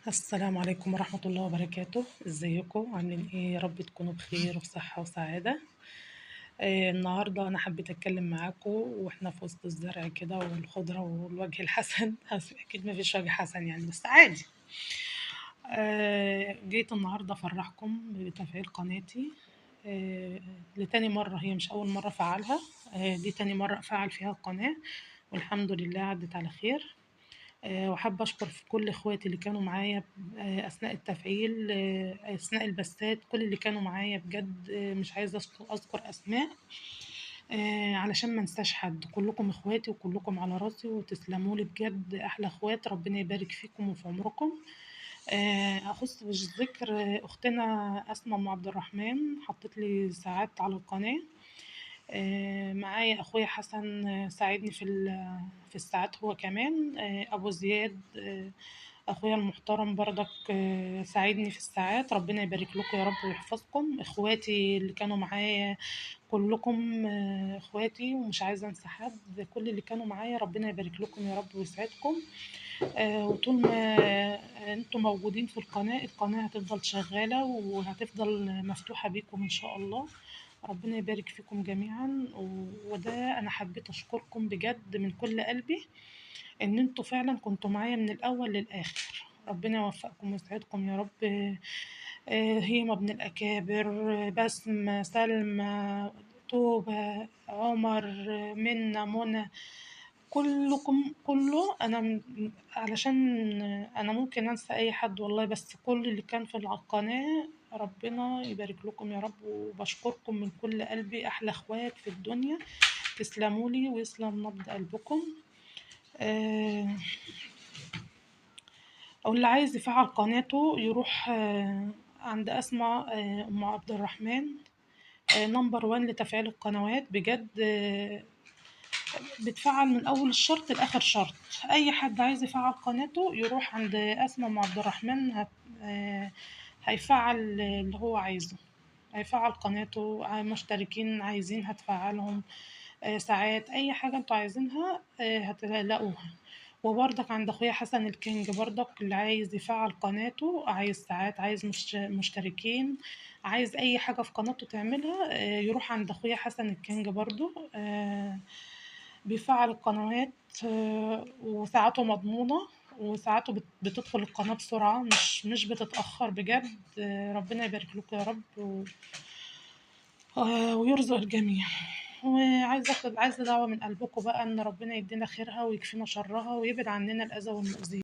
السلام عليكم ورحمة الله وبركاته، ازيكم عاملين ايه؟ يا رب تكونوا بخير وفي صحة وسعادة. النهاردة أنا حبيت أتكلم معاكم وإحنا في وسط الزرع كده والخضرة والوجه الحسن أكيد مفيش وجه حسن يعني بس عادي. جيت النهاردة أفرحكم بتفعيل قناتي لتاني مرة، هي مش أول مرة أفعلها. دي تاني مرة أفعل فيها القناة والحمد لله عدت على خير. وحابة أشكر في كل إخواتي اللي كانوا معايا أثناء التفعيل، أثناء البثات، كل اللي كانوا معايا بجد. مش عايزة أذكر أسماء علشان ما انساش حد. كلكم إخواتي وكلكم على راسي وتسلموا لي بجد، أحلى إخوات، ربنا يبارك فيكم وفي عمركم. أخص بالذكر أختنا أسماء أم عبد الرحمن، حطت لي ساعات على القناة. معايا أخويا حسن ساعدني في الساعات هو كمان. أبو زياد أخويا المحترم برضك ساعدني في الساعات، ربنا يبارك لكم يا رب ويحفظكم. إخواتي اللي كانوا معايا كلكم إخواتي ومش عايزة أنسى حد، كل اللي كانوا معايا ربنا يبارك لكم يا رب ويسعدكم. وطول ما انتم موجودين في القناة هتفضل شغالة وهتفضل مفتوحة بيكم إن شاء الله. ربنا يبارك فيكم جميعا، وده أنا حبيت أشكركم بجد من كل قلبي إن انتوا فعلا كنتوا معايا من الأول للآخر. ربنا يوفقكم ويسعدكم يا رب. هيما ابن الأكابر، بسمة، سلمى، توبة، عمر، منى، منى، كلكم كله. علشان انا ممكن انسى اي حد والله، بس كل اللي كان في القناة ربنا يبارك لكم يا رب، وبشكركم من كل قلبي، احلى اخوات في الدنيا. تسلموا لي ويسلم نبض قلبكم. آه، او اللي عايز يفعل قناته يروح عند اسماء ام عبد الرحمن، نمبر 1 لتفعيل القنوات بجد. بتفعل من أول الشرط لآخر شرط. أي حد عايز يفعل قناته يروح عند أسماء أم عبد الرحمن، هيفعل اللي هو عايزه، هيفعل قناته. مشتركين عايزين هتفعلهم، ساعات أي حاجة انتوا عايزينها هتلاقوها. وبرضك عند أخويا حسن الكينج برضك، اللي عايز يفعل قناته، عايز ساعات، عايز مشتركين، عايز أي حاجة في قناته تعملها، يروح عند أخويا حسن الكينج برضو. بيفعل القنوات، وساعته مضمونة، وساعته بتدخل القناة بسرعة، مش بتتأخر بجد. ربنا يبارك لكم يا رب ويرزق الجميع. عايزة دعوة من قلبكم بقى إن ربنا يدينا خيرها ويكفينا شرها ويبعد عننا الأذى والمؤذية.